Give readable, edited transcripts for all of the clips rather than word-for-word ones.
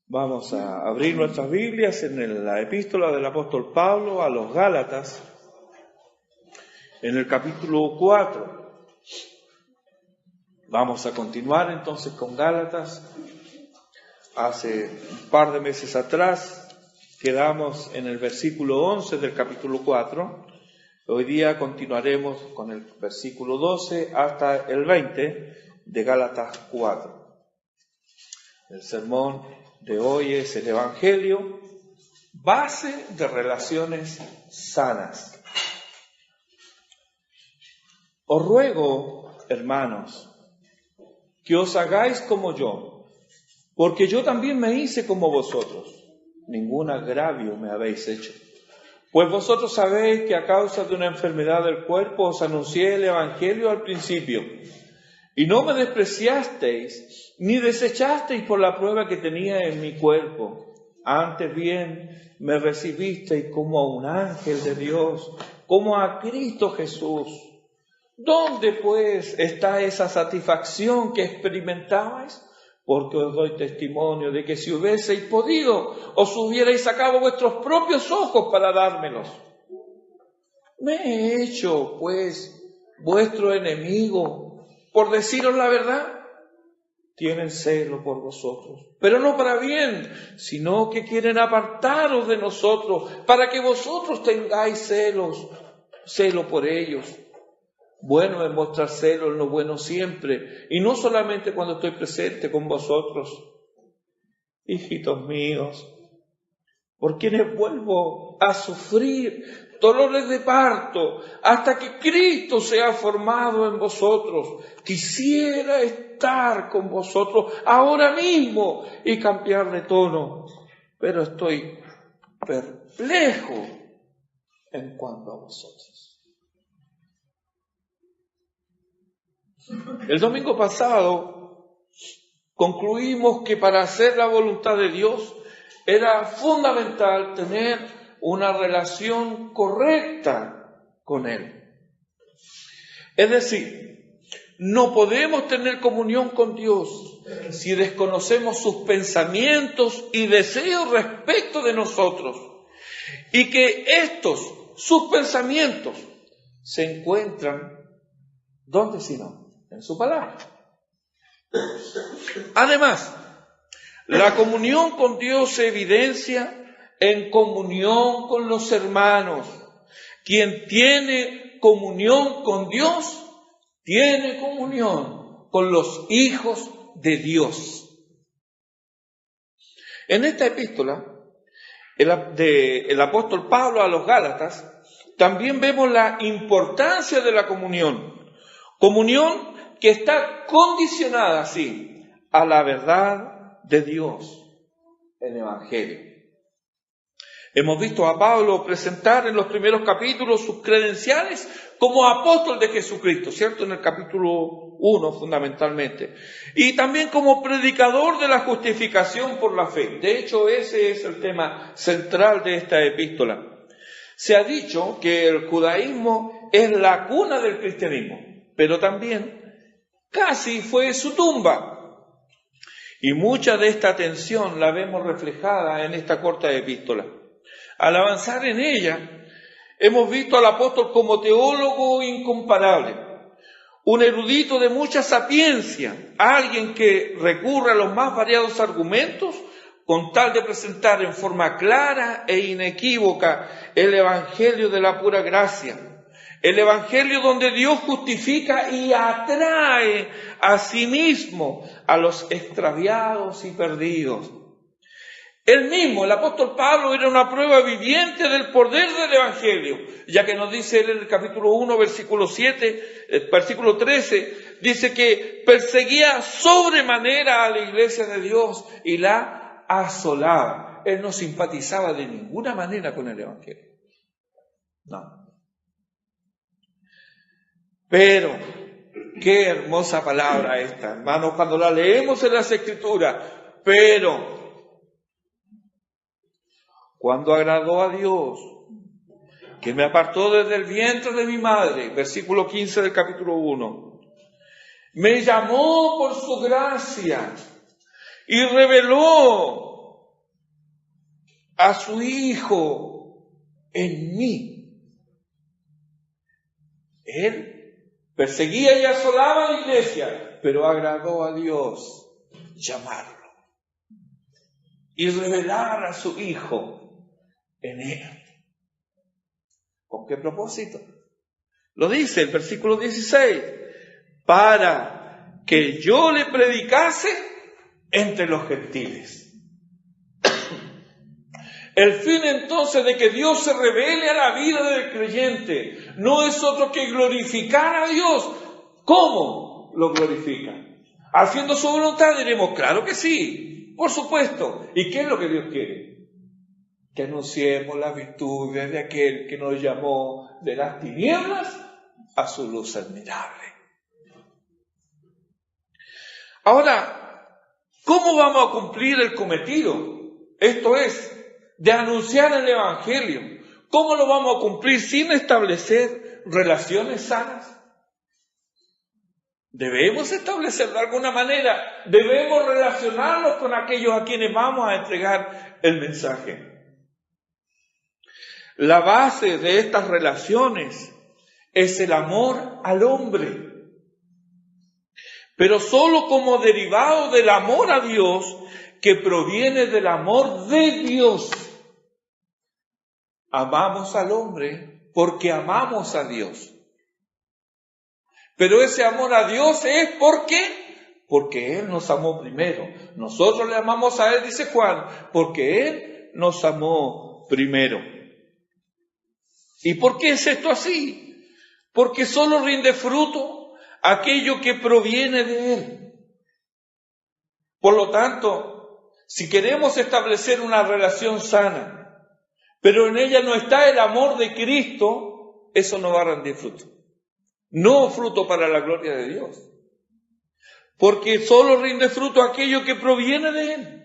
Vamos a abrir nuestras Biblias en la epístola del apóstol Pablo a los Gálatas, en el capítulo 4. Vamos a continuar entonces con Gálatas. Hace un par de meses atrás quedamos en el versículo 11 del capítulo 4. Hoy día continuaremos con el versículo 12 hasta el 20 de Gálatas 4. El sermón de hoy es el Evangelio, base de relaciones sanas. Os ruego, hermanos, que os hagáis como yo, porque yo también me hice como vosotros. Ningún agravio me habéis hecho. Pues vosotros sabéis que a causa de una enfermedad del cuerpo os anuncié el Evangelio al principio, y no me despreciasteis, ni desechasteis por la prueba que tenía en mi cuerpo. Antes bien, me recibisteis como a un ángel de Dios, como a Cristo Jesús. ¿Dónde, pues, está esa satisfacción que experimentabais? Porque os doy testimonio de que si hubieseis podido, os hubierais sacado vuestros propios ojos para dármelos. ¿Me he hecho, pues, vuestro enemigo por deciros la verdad? Tienen celo por vosotros, pero no para bien, sino que quieren apartaros de nosotros, para que vosotros tengáis celo por ellos. Bueno es mostrar celo en lo bueno siempre, y no solamente cuando estoy presente con vosotros. Hijitos míos, por quienes vuelvo a sufrir dolores de parto, hasta que Cristo sea formado en vosotros. Quisiera estar con vosotros ahora mismo y cambiar de tono, pero estoy perplejo en cuanto a vosotros. El domingo pasado concluimos que para hacer la voluntad de Dios era fundamental tener una relación correcta con Él. Es decir, no podemos tener comunión con Dios si desconocemos sus pensamientos y deseos respecto de nosotros, y que sus pensamientos, se encuentran, ¿dónde si no? En su palabra. Además, la comunión con Dios se evidencia en comunión con los hermanos. Quien tiene comunión con Dios, tiene comunión con los hijos de Dios. En esta epístola del apóstol Pablo a los Gálatas, también vemos la importancia de la comunión. Comunión que está condicionada, sí, a la verdad de Dios, el Evangelio. Hemos visto a Pablo presentar en los primeros capítulos sus credenciales como apóstol de Jesucristo, ¿cierto? En el capítulo 1 fundamentalmente. Y también como predicador de la justificación por la fe. De hecho, ese es el tema central de esta epístola. Se ha dicho que el judaísmo es la cuna del cristianismo, pero también casi fue su tumba. Y mucha de esta tensión la vemos reflejada en esta corta epístola. Al avanzar en ella, hemos visto al apóstol como teólogo incomparable, un erudito de mucha sapiencia, alguien que recurre a los más variados argumentos con tal de presentar en forma clara e inequívoca el Evangelio de la pura gracia. El Evangelio donde Dios justifica y atrae a sí mismo a los extraviados y perdidos. Él mismo, el apóstol Pablo, era una prueba viviente del poder del Evangelio, ya que nos dice él en el capítulo 1, versículo 13, dice que perseguía sobremanera a la iglesia de Dios y la asolaba. Él no simpatizaba de ninguna manera con el Evangelio. No. Pero, qué hermosa palabra esta, hermanos, cuando la leemos en las Escrituras. Pero, cuando agradó a Dios, que me apartó desde el vientre de mi madre, versículo 15 del capítulo 1, me llamó por su gracia y reveló a su Hijo en mí. Él perseguía y asolaba a la iglesia, pero agradó a Dios llamarlo y revelar a su Hijo en él. ¿Con qué propósito? Lo dice el versículo 16, para que yo le predicase entre los gentiles. El fin entonces de que Dios se revele a la vida del creyente no es otro que glorificar a Dios. ¿Cómo lo glorifica? ¿Haciendo su voluntad? Diremos, claro que sí, por supuesto. ¿Y qué es lo que Dios quiere? Que anunciemos las virtudes de aquel que nos llamó de las tinieblas a su luz admirable. Ahora, ¿cómo vamos a cumplir el cometido? Esto es, de anunciar el Evangelio. ¿Cómo lo vamos a cumplir sin establecer relaciones sanas? Debemos establecer de alguna manera, debemos relacionarnos con aquellos a quienes vamos a entregar el mensaje. La base de estas relaciones es el amor al hombre, pero solo como derivado del amor a Dios que proviene del amor de Dios. Amamos al hombre porque amamos a Dios. Pero ese amor a Dios es porque Él nos amó primero. Nosotros le amamos a Él, dice Juan, porque Él nos amó primero. ¿Y por qué es esto así? Porque solo rinde fruto aquello que proviene de Él. Por lo tanto, si queremos establecer una relación sana, pero en ella no está el amor de Cristo, eso no va a rendir fruto. No fruto para la gloria de Dios. Porque solo rinde fruto aquello que proviene de Él.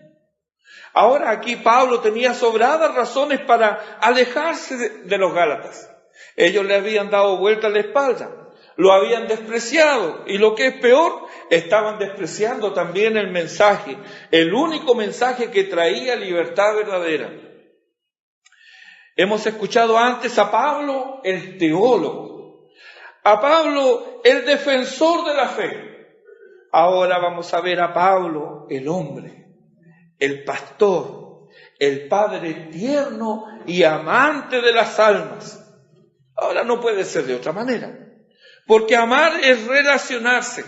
Ahora aquí Pablo tenía sobradas razones para alejarse de los Gálatas. Ellos le habían dado vuelta a la espalda, lo habían despreciado y lo que es peor, estaban despreciando también el mensaje, el único mensaje que traía libertad verdadera. Hemos escuchado antes a Pablo, el teólogo, a Pablo, el defensor de la fe. Ahora vamos a ver a Pablo, el hombre, el pastor, el padre tierno y amante de las almas. Ahora no puede ser de otra manera, porque amar es relacionarse.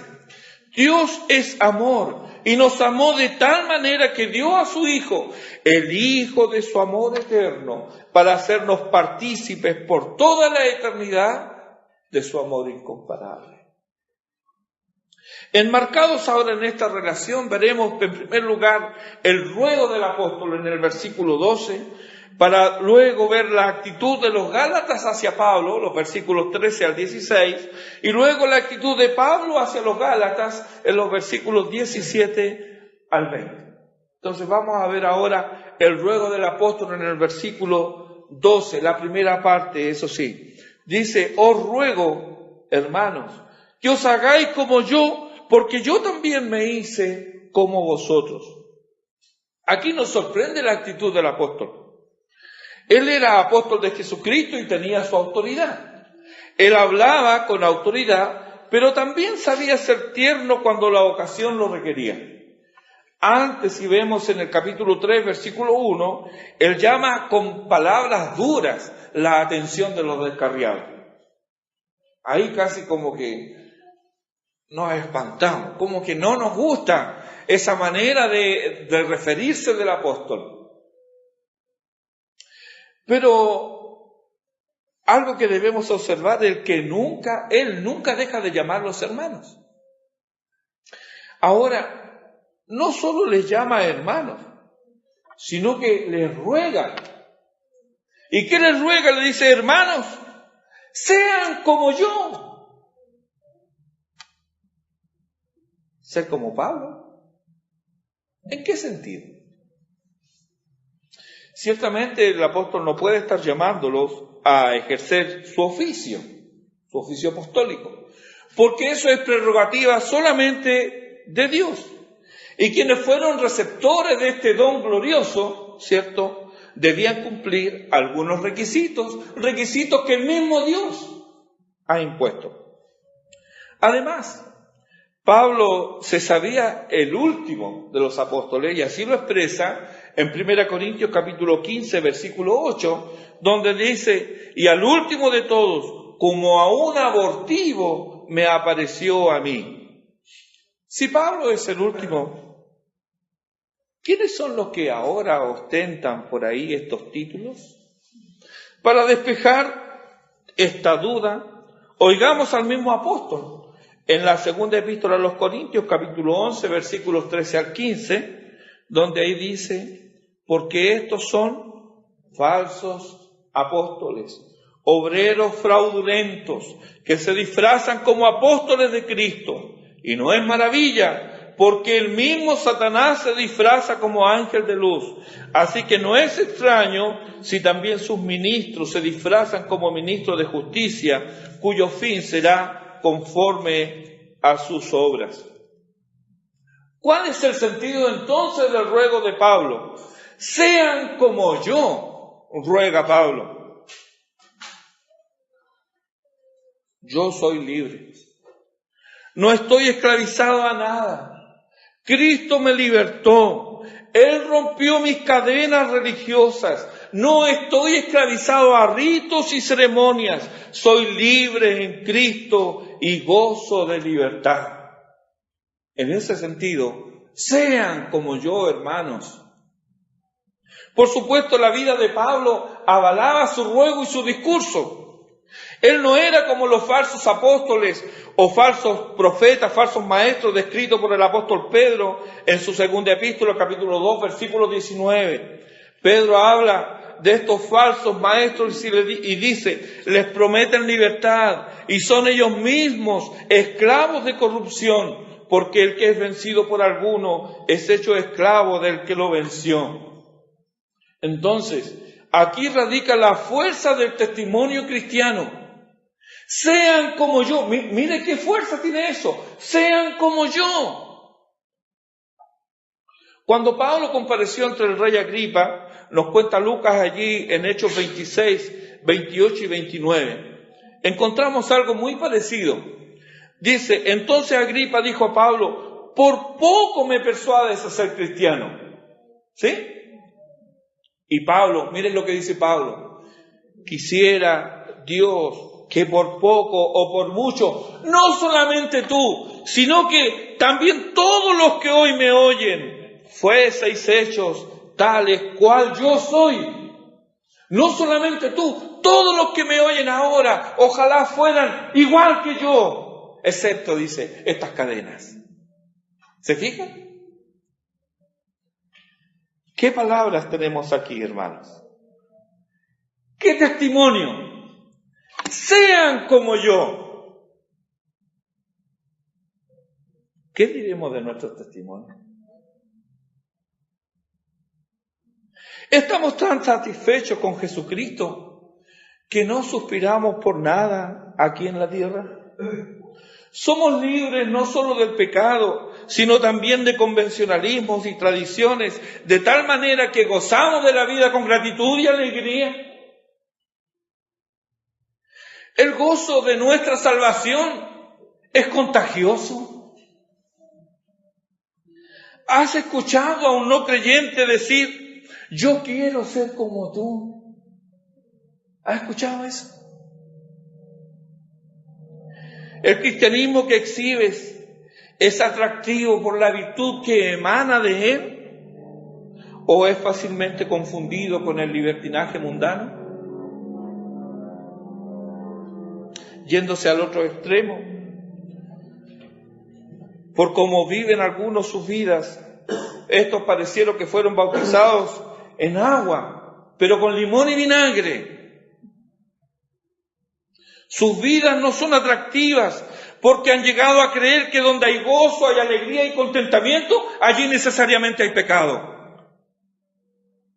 Dios es amor y nos amó de tal manera que dio a su Hijo, el Hijo de su amor eterno, para hacernos partícipes por toda la eternidad de su amor incomparable. Enmarcados ahora en esta relación, veremos en primer lugar el ruego del apóstol en el versículo 12, para luego ver la actitud de los Gálatas hacia Pablo, los versículos 13 al 16, y luego la actitud de Pablo hacia los Gálatas en los versículos 17 al 20. Entonces vamos a ver ahora el ruego del apóstol en el versículo 12, la primera parte, eso sí. Dice, os ruego, hermanos, que os hagáis como yo, porque yo también me hice como vosotros. Aquí nos sorprende la actitud del apóstol. Él era apóstol de Jesucristo y tenía su autoridad. Él hablaba con autoridad, pero también sabía ser tierno cuando la ocasión lo requería. Antes, si vemos en el capítulo 3, versículo 1, él llama con palabras duras la atención de los descarriados. Ahí casi como que nos espantamos, como que no nos gusta esa manera de referirse del apóstol. Pero algo que debemos observar es que él nunca deja de llamarlos hermanos. Ahora, no solo les llama hermanos, sino que les ruega. ¿Y qué les ruega? Le dice, hermanos, sean como yo. Ser como Pablo. ¿En qué sentido? Ciertamente el apóstol no puede estar llamándolos a ejercer su oficio apostólico, porque eso es prerrogativa solamente de Dios. Y quienes fueron receptores de este don glorioso, ¿cierto?, debían cumplir algunos requisitos que el mismo Dios ha impuesto. Además, Pablo se sabía el último de los apóstoles, y así lo expresa en 1 Corintios capítulo 15, versículo 8, donde dice: y al último de todos, como a un abortivo, me apareció a mí. Si Pablo es el último, ¿quiénes son los que ahora ostentan por ahí estos títulos? Para despejar esta duda, oigamos al mismo apóstol en la segunda epístola a los Corintios, capítulo 11, versículos 13 al 15, donde ahí dice: porque estos son falsos apóstoles, obreros fraudulentos, que se disfrazan como apóstoles de Cristo. Y no es maravilla, porque el mismo Satanás se disfraza como ángel de luz. Así que no es extraño si también sus ministros se disfrazan como ministros de justicia, cuyo fin será conforme a sus obras. ¿Cuál es el sentido entonces del ruego de Pablo? Sean como yo, ruega Pablo. Yo soy libre. No estoy esclavizado a nada. Cristo me libertó. Él rompió mis cadenas religiosas. No estoy esclavizado a ritos y ceremonias. Soy libre en Cristo y gozo de libertad. En ese sentido, sean como yo, hermanos. Por supuesto, la vida de Pablo avalaba su ruego y su discurso. Él no era como los falsos apóstoles o falsos profetas, falsos maestros descritos por el apóstol Pedro en su segunda epístola, capítulo 2, versículo 19. Pedro habla de estos falsos maestros y dice: les prometen libertad y son ellos mismos esclavos de corrupción, porque el que es vencido por alguno es hecho esclavo del que lo venció. Entonces, aquí radica la fuerza del testimonio cristiano. Sean como yo. Mire qué fuerza tiene eso. Sean como yo. Cuando Pablo compareció ante el rey Agripa, nos cuenta Lucas allí en Hechos 26, 28 y 29, encontramos algo muy parecido. Dice: entonces Agripa dijo a Pablo: por poco me persuades a ser cristiano. ¿Sí? Y Pablo, miren lo que dice Pablo: quisiera Dios que por poco o por mucho, no solamente tú, sino que también todos los que hoy me oyen, fueseis hechos tales cual yo soy. No solamente tú, todos los que me oyen ahora, ojalá fueran igual que yo, excepto, dice, estas cadenas. ¿Se fijan? ¿Qué palabras tenemos aquí, hermanos? ¿Qué testimonio? Sean como yo. ¿Qué diremos de nuestro testimonio? ¿Estamos tan satisfechos con Jesucristo que no suspiramos por nada aquí en la tierra? Somos libres no solo del pecado, sino también de convencionalismos y tradiciones, de tal manera que gozamos de la vida con gratitud y alegría. El gozo de nuestra salvación es contagioso. ¿Has escuchado a un no creyente decir: yo quiero ser como tú? ¿Has escuchado eso? ¿El cristianismo que exhibes es atractivo por la virtud que emana de él? ¿O es fácilmente confundido con el libertinaje mundano? Yéndose al otro extremo, por cómo viven algunos sus vidas, estos parecieron que fueron bautizados en agua, pero con limón y vinagre. Sus vidas no son atractivas porque han llegado a creer que donde hay gozo, hay alegría y contentamiento, allí necesariamente hay pecado.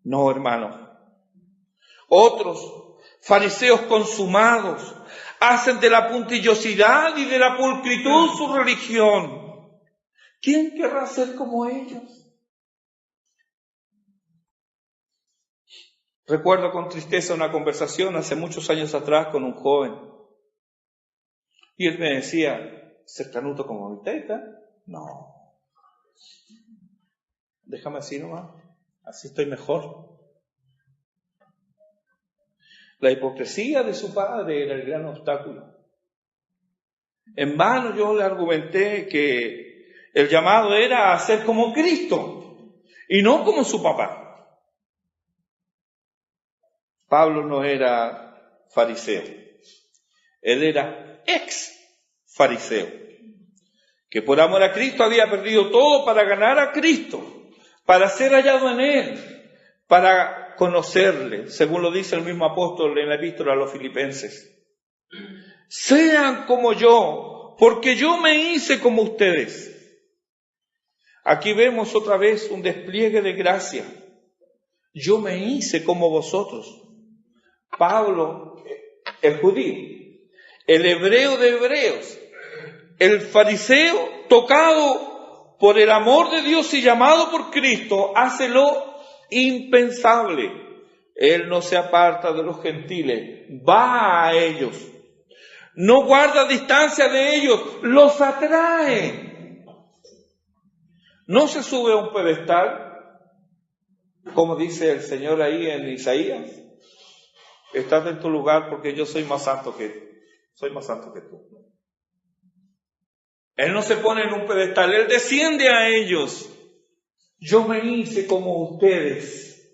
No, hermanos. Otros, fariseos consumados, hacen de la puntillosidad y de la pulcritud su religión. ¿Quién querrá ser como ellos? Recuerdo con tristeza una conversación hace muchos años atrás con un joven. Y él me decía, ¿ser canuto como mi teta? No. Déjame así nomás, así estoy mejor. La hipocresía de su padre era el gran obstáculo. En vano yo le argumenté que el llamado era a ser como Cristo y no como su papá. Pablo no era fariseo, él era ex-fariseo, que por amor a Cristo había perdido todo para ganar a Cristo, para ser hallado en Él, para conocerle, según lo dice el mismo apóstol en la epístola a los Filipenses. Sean como yo, porque yo me hice como ustedes. Aquí vemos otra vez un despliegue de gracia. Yo me hice como vosotros. Pablo, el judío, el hebreo de hebreos, el fariseo tocado por el amor de Dios y llamado por Cristo, hace lo impensable. Él no se aparta de los gentiles, va a ellos. No guarda distancia de ellos, los atrae. No se sube a un pedestal, como dice el Señor ahí en Isaías. Estás en tu lugar porque yo soy más santo que tú. Él no se pone en un pedestal, Él desciende a ellos. Yo me hice como ustedes.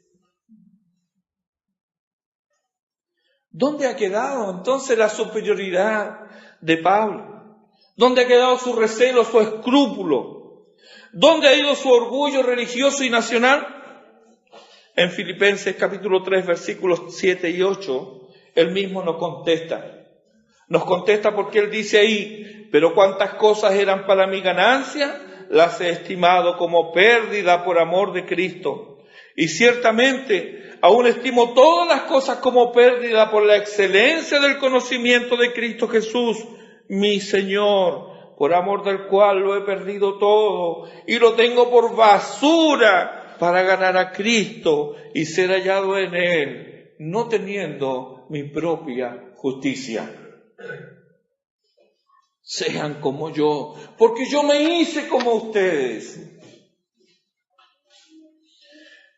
¿Dónde ha quedado entonces la superioridad de Pablo? ¿Dónde ha quedado su recelo, su escrúpulo? ¿Dónde ha ido su orgullo religioso y nacional? En Filipenses capítulo 3, versículos 7 y 8, él mismo nos contesta. Nos contesta porque él dice ahí, pero cuántas cosas eran para mi ganancia, las he estimado como pérdida por amor de Cristo. Y ciertamente, aún estimo todas las cosas como pérdida por la excelencia del conocimiento de Cristo Jesús, mi Señor, por amor del cual lo he perdido todo y lo tengo por basura para ganar a Cristo y ser hallado en Él, no teniendo mi propia justicia. Sean como yo, porque yo me hice como ustedes.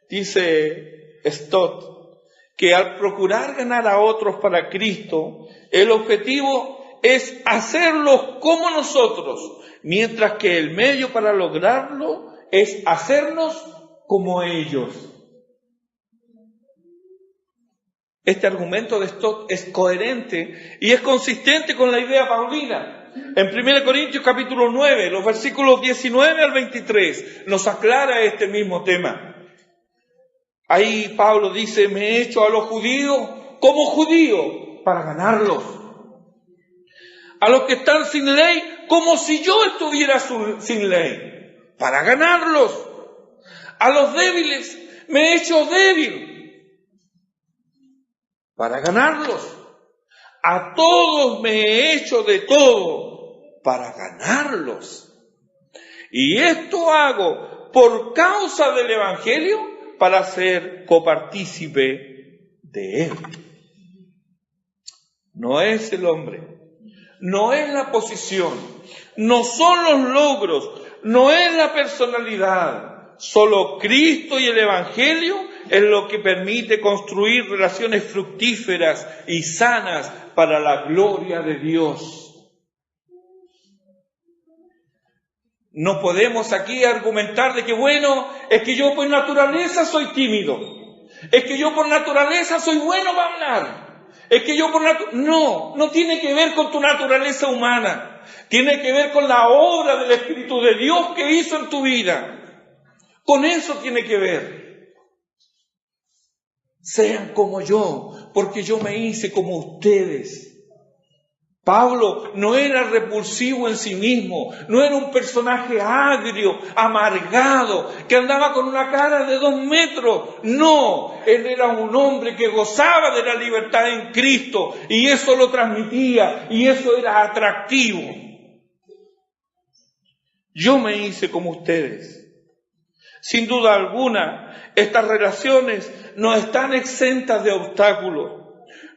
Dice Stott que al procurar ganar a otros para Cristo, el objetivo es hacerlos como nosotros, mientras que el medio para lograrlo es hacernos como ellos. Este argumento de Stott es coherente y es consistente con la idea paulina. En 1 Corintios capítulo 9, los versículos 19 al 23, nos aclara este mismo tema. Ahí Pablo dice, me he hecho a los judíos como judío para ganarlos. A los que están sin ley, como si yo estuviera sin ley, para ganarlos. A los débiles me he hecho débil para ganarlos. A todos me he hecho de todo para ganarlos. Y esto hago por causa del Evangelio para ser copartícipe de él. No es el hombre, no es la posición, no son los logros, no es la personalidad. Solo Cristo y el Evangelio es lo que permite construir relaciones fructíferas y sanas para la gloria de Dios. No podemos aquí argumentar de que, bueno, es que yo por naturaleza soy tímido, es que yo por naturaleza soy bueno para hablar, es que yo por no tiene que ver con tu naturaleza humana, tiene que ver con la obra del Espíritu de Dios que hizo en tu vida. Con eso tiene que ver. Sean como yo, porque yo me hice como ustedes. Pablo no era repulsivo en sí mismo, no era un personaje agrio, amargado, que andaba con una cara de 2 metros. No, él era un hombre que gozaba de la libertad en Cristo y eso lo transmitía y eso era atractivo. Yo me hice como ustedes. Sin duda alguna, estas relaciones no están exentas de obstáculos.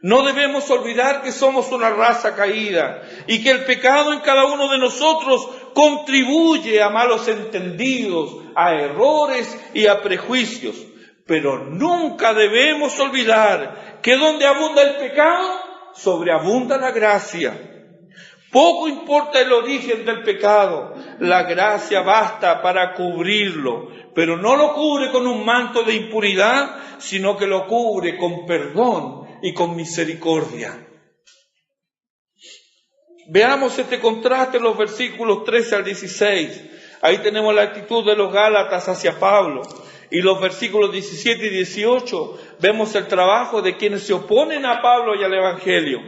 No debemos olvidar que somos una raza caída y que el pecado en cada uno de nosotros contribuye a malos entendidos, a errores y a prejuicios. Pero nunca debemos olvidar que donde abunda el pecado, sobreabunda la gracia. Poco importa el origen del pecado, la gracia basta para cubrirlo, pero no lo cubre con un manto de impunidad, sino que lo cubre con perdón y con misericordia. Veamos este contraste en los versículos 13 al 16. Ahí tenemos la actitud de los Gálatas hacia Pablo. Y los versículos 17 y 18 vemos el trabajo de quienes se oponen a Pablo y al Evangelio.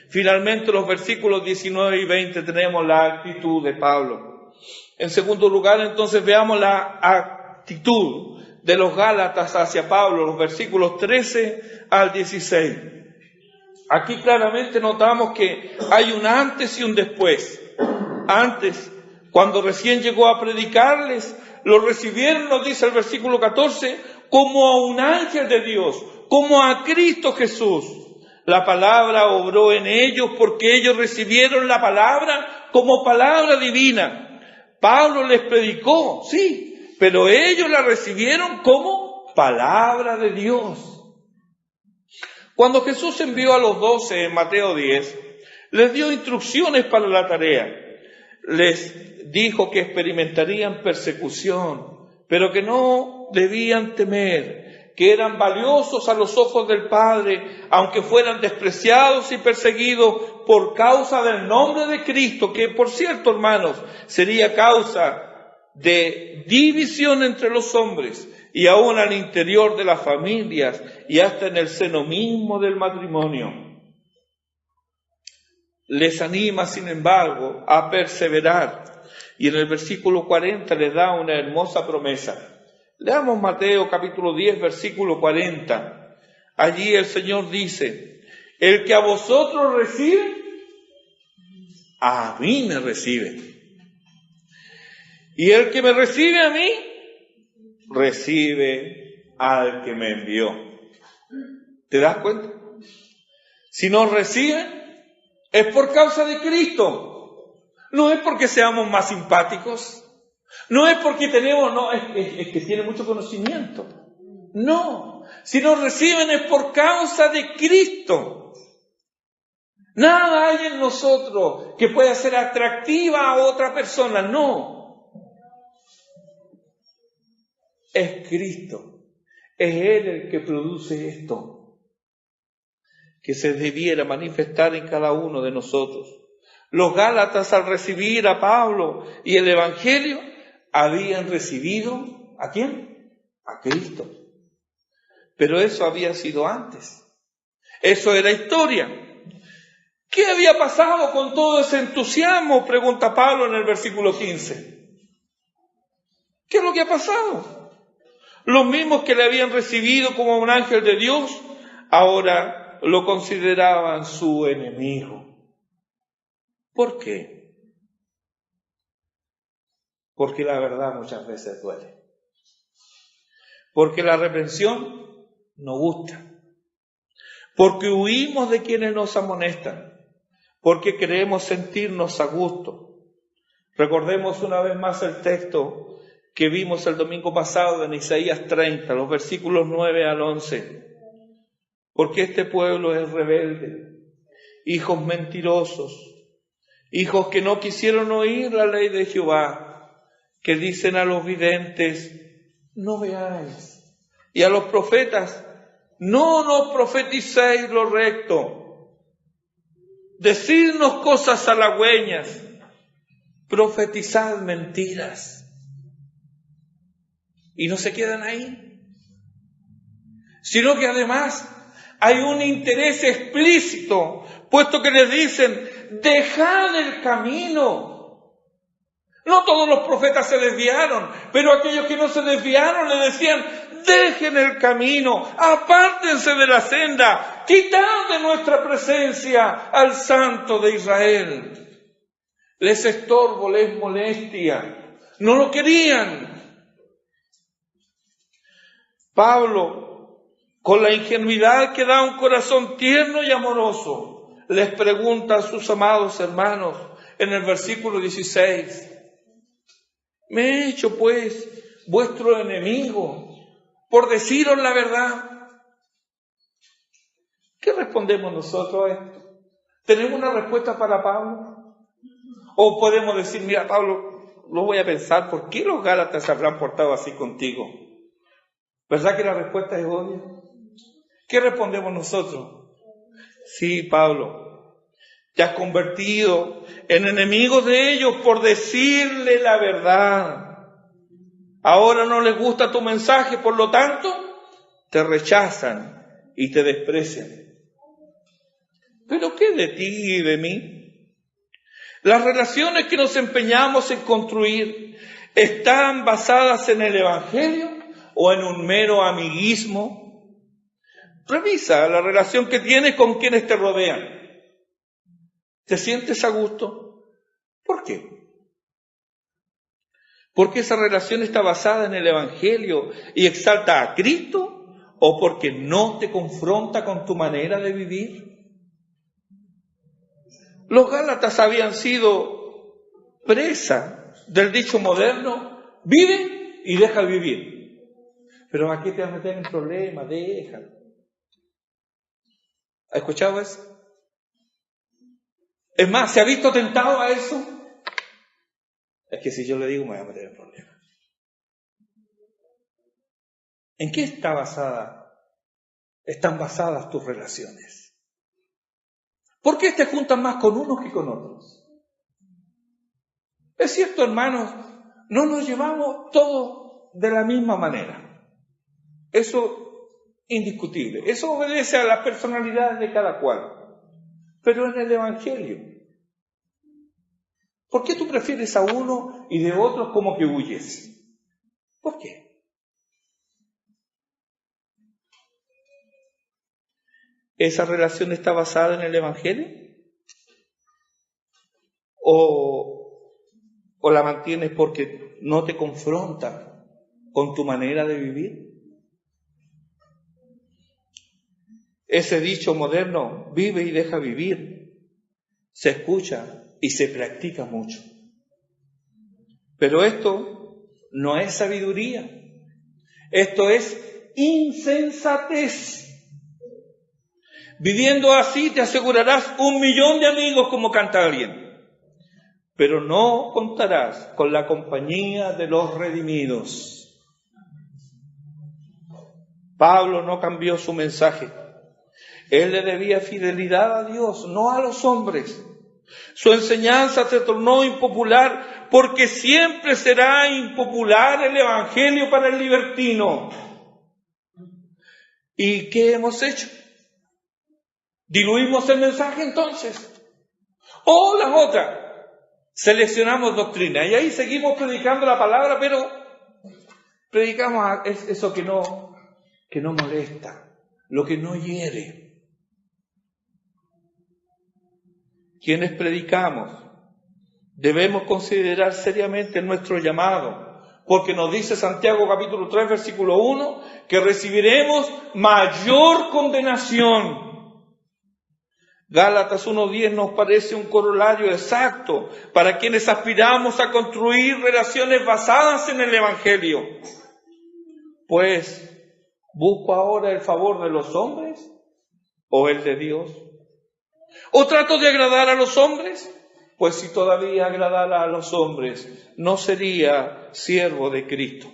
Finalmente, los versículos 19 y 20 tenemos la actitud de Pablo. En segundo lugar, entonces, veamos la actitud de los Gálatas hacia Pablo, los versículos 13 al 16. Aquí claramente notamos que hay un antes y un después. Antes, cuando recién llegó a predicarles, lo recibieron, nos dice el versículo 14, como a un ángel de Dios, como a Cristo Jesús. La palabra obró en ellos porque ellos recibieron la palabra como palabra divina. Pablo les predicó, sí, pero ellos la recibieron como palabra de Dios. Cuando Jesús envió a los 12 en Mateo 10, les dio instrucciones para la tarea. Les dijo que experimentarían persecución, pero que no debían temer, que eran valiosos a los ojos del Padre, aunque fueran despreciados y perseguidos por causa del nombre de Cristo, que por cierto, hermanos, sería causa de división entre los hombres y aún al interior de las familias y hasta en el seno mismo del matrimonio. Les anima, sin embargo, a perseverar. Y en el versículo 40 les da una hermosa promesa. Leamos Mateo capítulo 10, versículo 40. Allí el Señor dice, el que a vosotros recibe, a mí me recibe. Y el que me recibe a mí, recibe al que me envió. ¿Te das cuenta? Si nos reciben, es por causa de Cristo. No es porque seamos más simpáticos. No es porque tenemos, es que tiene mucho conocimiento. No. Si nos reciben es por causa de Cristo. Nada hay en nosotros que pueda ser atractiva a otra persona. No. Es Cristo. Es Él el que produce esto, que se debiera manifestar en cada uno de nosotros. Los Gálatas, al recibir a Pablo y el Evangelio, habían recibido, ¿a quién? A Cristo. Pero eso había sido antes. Eso era historia. ¿Qué había pasado con todo ese entusiasmo? Pregunta Pablo en el versículo 15. ¿Qué es lo que ha pasado? Los mismos que le habían recibido como un ángel de Dios, ahora lo consideraban su enemigo. ¿Por qué? Porque la verdad muchas veces duele. Porque la reprensión nos gusta. Porque huimos de quienes nos amonestan. Porque queremos sentirnos a gusto. Recordemos una vez más el texto que vimos el domingo pasado en Isaías 30, los versículos 9 al 11. Porque este pueblo es rebelde, hijos mentirosos, hijos que no quisieron oír la ley de Jehová, que dicen a los videntes, no veáis, y a los profetas, no nos profeticéis lo recto, decidnos cosas halagüeñas, profetizad mentiras. Y no se quedan ahí, sino que además hay un interés explícito, puesto que les dicen, dejad el camino. No todos los profetas se desviaron, pero aquellos que no se desviaron le decían, dejen el camino, apártense de la senda, quitad de nuestra presencia al Santo de Israel. Les estorbo, les molestia, no lo querían. Pablo con la ingenuidad que da un corazón tierno y amoroso, les pregunta a sus amados hermanos en el versículo 16, ¿me he hecho pues vuestro enemigo por deciros la verdad? ¿Qué respondemos nosotros a esto? ¿Tenemos una respuesta para Pablo? ¿O podemos decir, mira Pablo, lo voy a pensar, ¿por qué los Gálatas se habrán portado así contigo? ¿Verdad que la respuesta es obvia? ¿Qué respondemos nosotros? Sí, Pablo, te has convertido en enemigo de ellos por decirle la verdad. Ahora no les gusta tu mensaje, por lo tanto, te rechazan y te desprecian. ¿Pero qué de ti y de mí? Las relaciones que nos empeñamos en construir están basadas en el Evangelio o en un mero amiguismo. Revisa la relación que tienes con quienes te rodean. ¿Te sientes a gusto? ¿Por qué? ¿Porque esa relación está basada en el Evangelio y exalta a Cristo? ¿O porque no te confronta con tu manera de vivir? Los Gálatas habían sido presa del dicho moderno, vive y deja vivir. Pero aquí te vas a meter en problemas, deja. ¿Has escuchado eso? Es más, ¿se ha visto tentado a eso? Es que si yo le digo me voy a meter en problemas. ¿En qué están basadas tus relaciones? ¿Por qué te juntas más con unos que con otros? Es cierto, hermanos, no nos llevamos todos de la misma manera. Eso indiscutible. Eso obedece a las personalidades de cada cual. Pero en el Evangelio, ¿por qué tú prefieres a uno y de otros como que huyes? ¿Por qué? ¿Esa relación está basada en el Evangelio? ¿O la mantienes porque no te confronta con tu manera de vivir? Ese dicho moderno, vive y deja vivir, se escucha y se practica mucho. Pero esto no es sabiduría. Esto es insensatez. Viviendo así te asegurarás 1.000.000 de amigos, como canta alguien, pero no contarás con la compañía de los redimidos. Pablo no cambió su mensaje. Él le debía fidelidad a Dios, no a los hombres. Su enseñanza se tornó impopular porque siempre será impopular el Evangelio para el libertino. ¿Y qué hemos hecho? ¿Diluimos el mensaje entonces? O la otra, seleccionamos doctrina y ahí seguimos predicando la palabra, pero predicamos eso que no molesta, lo que no hiere. Quienes predicamos debemos considerar seriamente nuestro llamado, porque nos dice Santiago capítulo 3 versículo 1 que recibiremos mayor condenación. Gálatas 1:10 nos parece un corolario exacto para quienes aspiramos a construir relaciones basadas en el Evangelio. Pues, ¿busco ahora el favor de los hombres o el de Dios? ¿O trato de agradar a los hombres? Pues si todavía agradara a los hombres, no sería siervo de Cristo.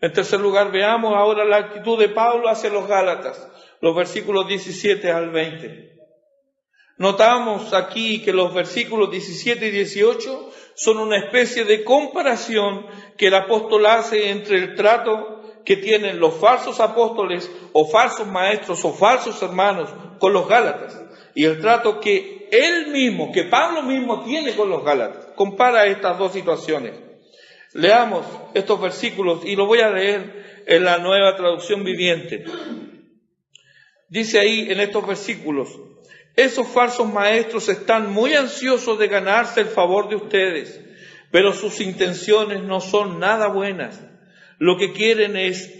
En tercer lugar, veamos ahora la actitud de Pablo hacia los Gálatas. Los versículos 17 al 20. Notamos aquí que los versículos 17 y 18 son una especie de comparación que el apóstol hace entre el trato que tienen los falsos apóstoles o falsos maestros o falsos hermanos con los Gálatas y el trato que que Pablo mismo tiene con los Gálatas. Compara estas dos situaciones. Leamos estos versículos y lo voy a leer en la Nueva Traducción Viviente. Dice ahí en estos versículos: esos falsos maestros están muy ansiosos de ganarse el favor de ustedes, pero sus intenciones no son nada buenas. Lo que quieren es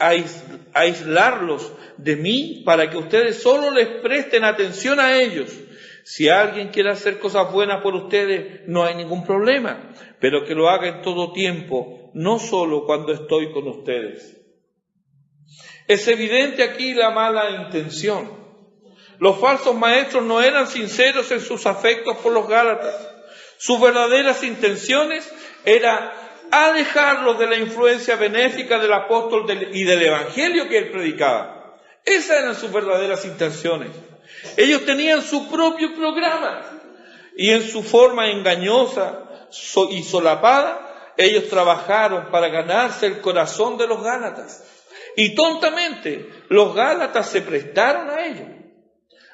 aislarlos de mí para que ustedes solo les presten atención a ellos. Si alguien quiere hacer cosas buenas por ustedes, no hay ningún problema, pero que lo haga en todo tiempo, no solo cuando estoy con ustedes. Es evidente aquí la mala intención. Los falsos maestros no eran sinceros en sus afectos por los Gálatas. Sus verdaderas intenciones eran alejarlos de la influencia benéfica del apóstol y del evangelio que él predicaba. Esas eran sus verdaderas intenciones. Ellos tenían su propio programa y en su forma engañosa y solapada, ellos trabajaron para ganarse el corazón de los Gálatas. Y tontamente, los Gálatas se prestaron a ello.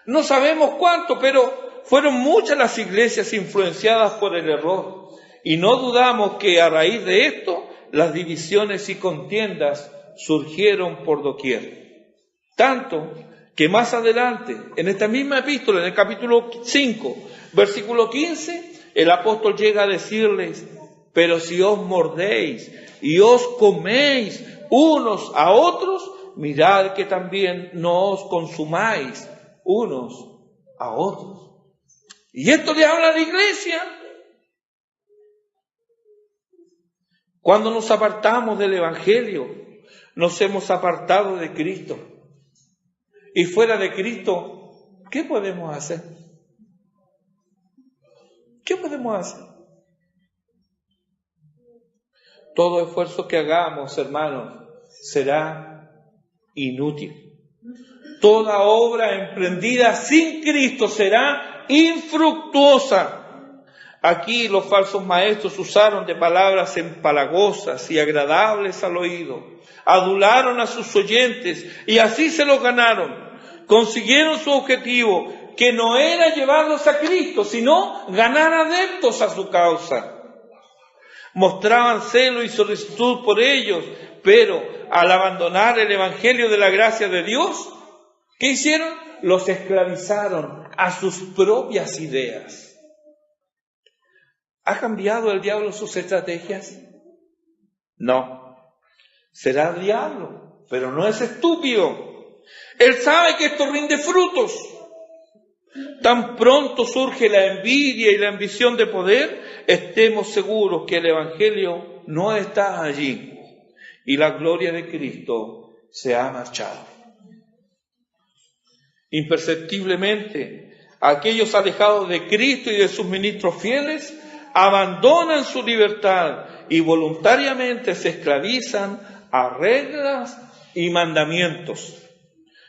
No sabemos cuánto, pero fueron muchas las iglesias influenciadas por el error. Y no dudamos que a raíz de esto, las divisiones y contiendas surgieron por doquier. Tanto que más adelante, en esta misma epístola, en el capítulo 5, versículo 15, el apóstol llega a decirles: pero si os mordéis y os coméis unos a otros, mirad que también no os consumáis unos a otros. Y esto le habla a la iglesia. Cuando nos apartamos del evangelio, nos hemos apartado de Cristo. Y fuera de Cristo, ¿qué podemos hacer? ¿Qué podemos hacer? Todo esfuerzo que hagamos, hermanos, será inútil. Toda obra emprendida sin Cristo será infructuosa. Aquí los falsos maestros usaron de palabras empalagosas y agradables al oído. Adularon a sus oyentes y así se los ganaron. Consiguieron su objetivo, que no era llevarlos a Cristo, sino ganar adeptos a su causa. Mostraban celo y solicitud por ellos, pero al abandonar el evangelio de la gracia de Dios, ¿qué hicieron? Los esclavizaron a sus propias ideas. ¿Ha cambiado el diablo sus estrategias? No. Será el diablo, pero no es estúpido. Él sabe que esto rinde frutos. Tan pronto surge la envidia y la ambición de poder, estemos seguros que el evangelio no está allí y la gloria de Cristo se ha marchado. Imperceptiblemente, aquellos alejados de Cristo y de sus ministros fieles abandonan su libertad y voluntariamente se esclavizan a reglas y mandamientos.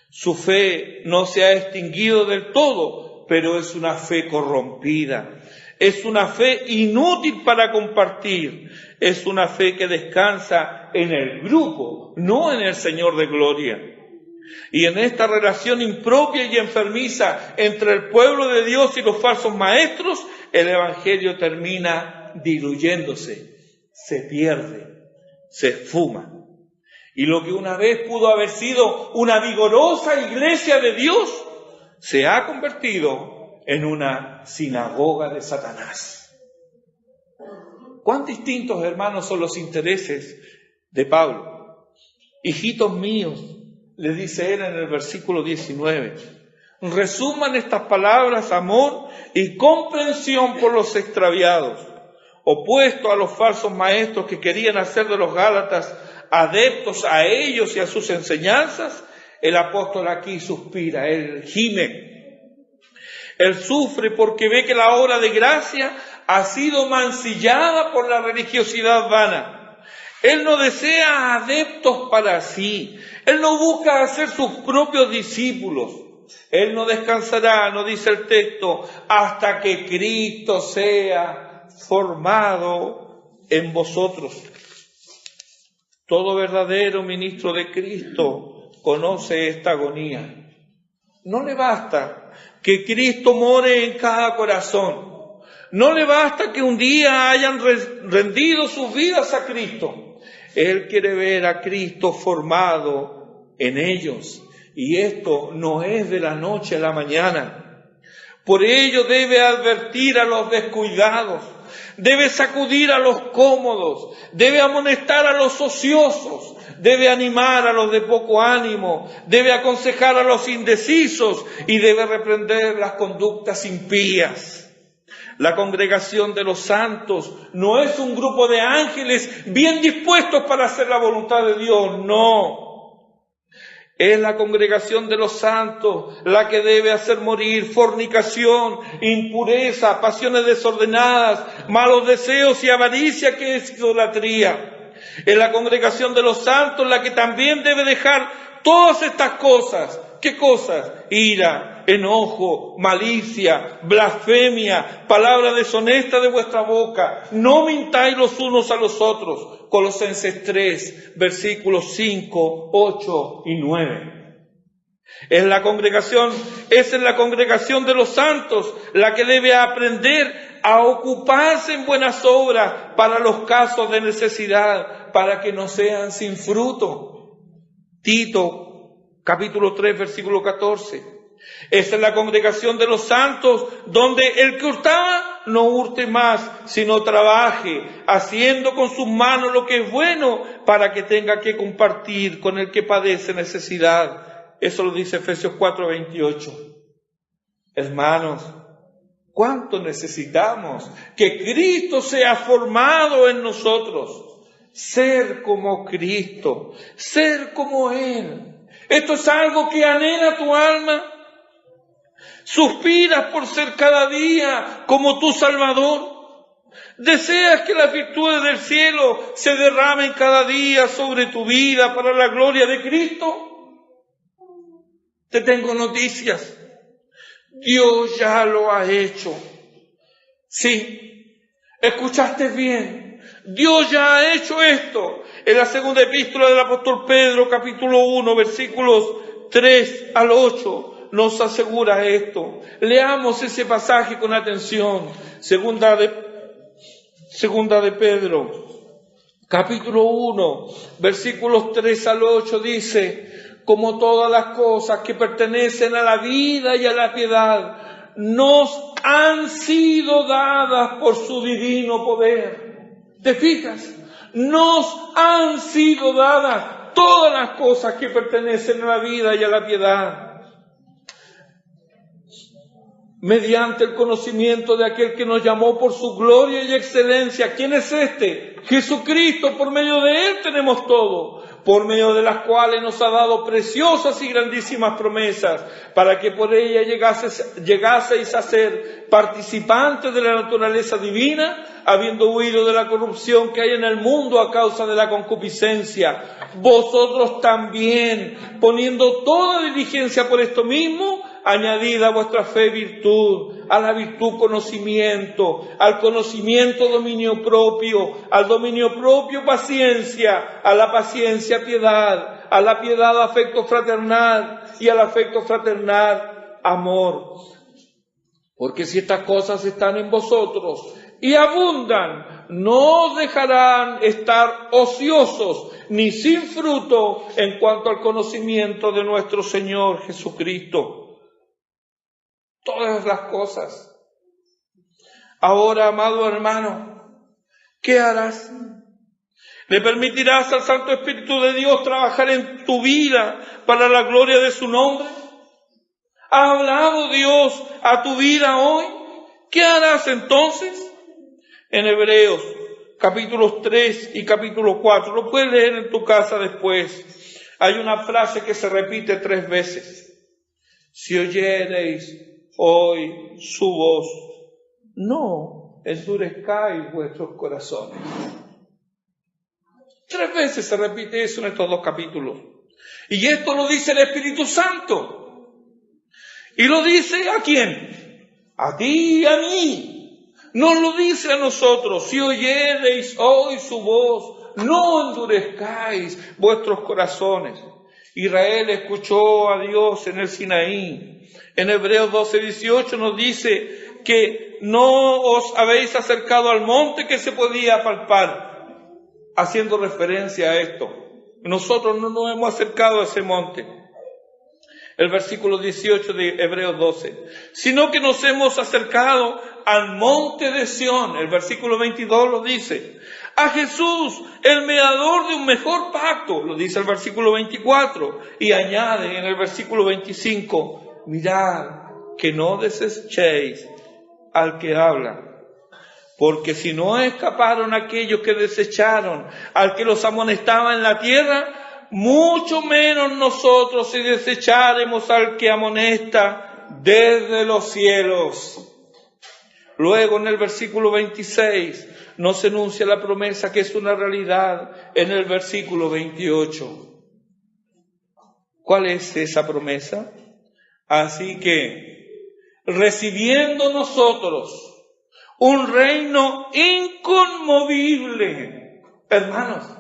Su fe no se ha extinguido del todo, pero es una fe corrompida. Es una fe inútil para compartir. Es una fe que descansa en el grupo, no en el Señor de gloria. Y en esta relación impropia y enfermiza entre el pueblo de Dios y los falsos maestros, el evangelio termina diluyéndose, se pierde, se esfuma. Y lo que una vez pudo haber sido una vigorosa iglesia de Dios, se ha convertido en una sinagoga de Satanás. ¿Cuán distintos, hermanos, son los intereses de Pablo? Hijitos míos, le dice él en el versículo 19, resuman estas palabras amor y comprensión por los extraviados, opuesto a los falsos maestros que querían hacer de los Gálatas adeptos a ellos y a sus enseñanzas. El apóstol aquí suspira, él gime. Él sufre porque ve que la obra de gracia ha sido mancillada por la religiosidad vana. Él no desea adeptos para sí. Él no busca hacer sus propios discípulos. Él no descansará, no dice el texto, hasta que Cristo sea formado en vosotros. Todo verdadero ministro de Cristo conoce esta agonía. No le basta que Cristo more en cada corazón. No le basta que un día hayan rendido sus vidas a Cristo. Él quiere ver a Cristo formado en ellos. Y esto no es de la noche a la mañana. Por ello debe advertir a los descuidados, debe sacudir a los cómodos, debe amonestar a los ociosos, debe animar a los de poco ánimo, debe aconsejar a los indecisos y debe reprender las conductas impías. La congregación de los santos no es un grupo de ángeles bien dispuestos para hacer la voluntad de Dios, no. Es la congregación de los santos la que debe hacer morir fornicación, impureza, pasiones desordenadas, malos deseos y avaricia, que es idolatría. Es la congregación de los santos la que también debe dejar todas estas cosas. ¿Qué cosas? Ira, enojo, malicia, blasfemia, palabra deshonesta de vuestra boca. No mintáis los unos a los otros. Colosenses 3, versículos 5, 8 y 9. Es en la congregación de los santos la que debe aprender a ocuparse en buenas obras para los casos de necesidad, para que no sean sin fruto. Tito capítulo 3, versículo 14. Esta es la congregación de los santos, donde el que hurtaba no hurte más, sino trabaje, haciendo con sus manos lo que es bueno, para que tenga que compartir con el que padece necesidad. Eso lo dice Efesios 4, 28. Hermanos, ¿cuánto necesitamos que Cristo sea formado en nosotros? Ser como Cristo, ser como Él. Esto es algo que anhela tu alma. Suspiras por ser cada día como tu Salvador. Deseas que las virtudes del cielo se derramen cada día sobre tu vida para la gloria de Cristo. Te tengo noticias. Dios ya lo ha hecho. Sí, escuchaste bien. Dios ya ha hecho esto. En la segunda epístola del apóstol Pedro, capítulo 1, versículos 3 al 8, nos asegura esto. Leamos ese pasaje con atención. Segunda de Pedro, capítulo 1, versículos 3 al 8 dice: como todas las cosas que pertenecen a la vida y a la piedad, nos han sido dadas por su divino poder. ¿Te fijas? Nos han sido dadas todas las cosas que pertenecen a la vida y a la piedad, mediante el conocimiento de aquel que nos llamó por su gloria y excelencia. ¿Quién es este? Jesucristo. Por medio de Él tenemos todo, por medio de las cuales nos ha dado preciosas y grandísimas promesas, para que por ella llegaseis a ser participantes de la naturaleza divina, habiendo huido de la corrupción que hay en el mundo a causa de la concupiscencia. Vosotros también, poniendo toda diligencia por esto mismo, añadid a vuestra fe virtud, a la virtud conocimiento, al conocimiento dominio propio, al dominio propio paciencia, a la paciencia piedad, a la piedad afecto fraternal y al afecto fraternal amor. Porque si estas cosas están en vosotros y abundan, no os dejarán estar ociosos ni sin fruto en cuanto al conocimiento de nuestro Señor Jesucristo. Todas las cosas. Ahora, amado hermano, ¿qué harás? ¿Le permitirás al Santo Espíritu de Dios trabajar en tu vida para la gloria de su nombre? ¿Ha hablado Dios a tu vida hoy? ¿Qué harás entonces? En Hebreos, capítulos 3 y capítulo 4, lo puedes leer en tu casa después. Hay una frase que se repite 3 veces. Si oyereis hoy su voz, no endurezcáis vuestros corazones. 3 veces se repite eso en estos 2 capítulos. Y esto lo dice el Espíritu Santo. ¿Y lo dice a quién? A ti y a mí. Nos lo dice a nosotros. Si oyereis hoy su voz, no endurezcáis vuestros corazones. Israel escuchó a Dios en el Sinaí. En Hebreos 12:18 nos dice que no os habéis acercado al monte que se podía palpar, haciendo referencia a esto. Nosotros no nos hemos acercado a ese monte. El versículo 18 de Hebreos 12. Sino que nos hemos acercado al monte de Sión. El versículo 22 lo dice. A Jesús, el mediador de un mejor pacto. Lo dice el versículo 24. Y añade en el versículo 25. Mirad que no desechéis al que habla. Porque si no escaparon aquellos que desecharon al que los amonestaba en la tierra, mucho menos nosotros si desecharemos al que amonesta desde los cielos. Luego en el versículo 26 nos enuncia la promesa que es una realidad en el versículo 28. ¿Cuál es esa promesa? Así que, recibiendo nosotros un reino inconmovible, hermanos,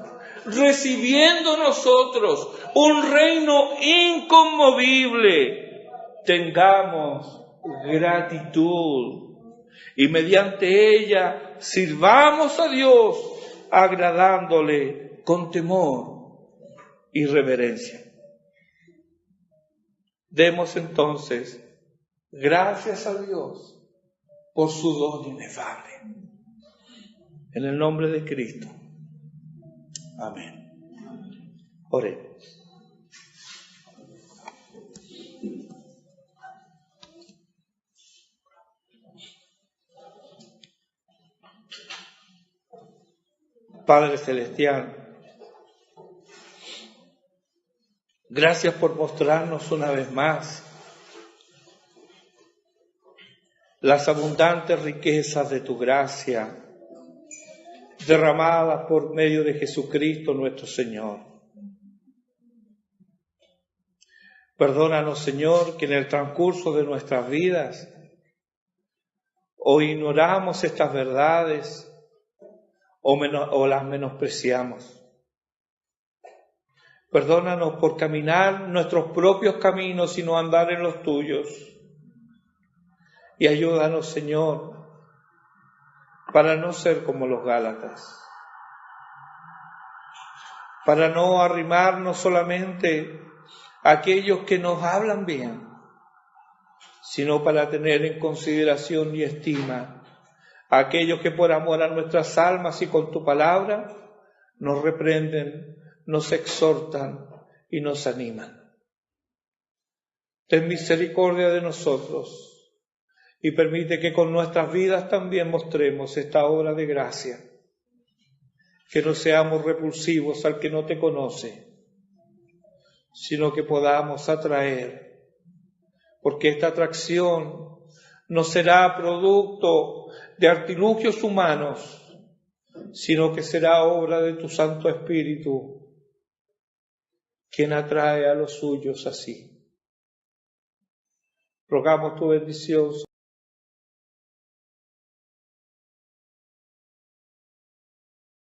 recibiendo nosotros un reino inconmovible, tengamos gratitud y mediante ella sirvamos a Dios agradándole con temor y reverencia. Demos entonces gracias a Dios por su don inefable. En el nombre de Cristo. Amén. Oremos. Padre Celestial, gracias por mostrarnos una vez más las abundantes riquezas de tu gracia derramadas por medio de Jesucristo nuestro Señor. Perdónanos, Señor, que en el transcurso de nuestras vidas o ignoramos estas verdades o las menospreciamos. Perdónanos por caminar nuestros propios caminos y no andar en los tuyos. Y ayúdanos, Señor, para no ser como los Gálatas, para no arrimarnos solamente a aquellos que nos hablan bien, sino para tener en consideración y estima a aquellos que por amor a nuestras almas y con tu palabra nos reprenden, nos exhortan y nos animan. Ten misericordia de nosotros y permite que con nuestras vidas también mostremos esta obra de gracia, que no seamos repulsivos al que no te conoce, sino que podamos atraer, porque esta atracción no será producto de artilugios humanos, sino que será obra de tu Santo Espíritu, quien atrae a los suyos así. Rogamos tu bendición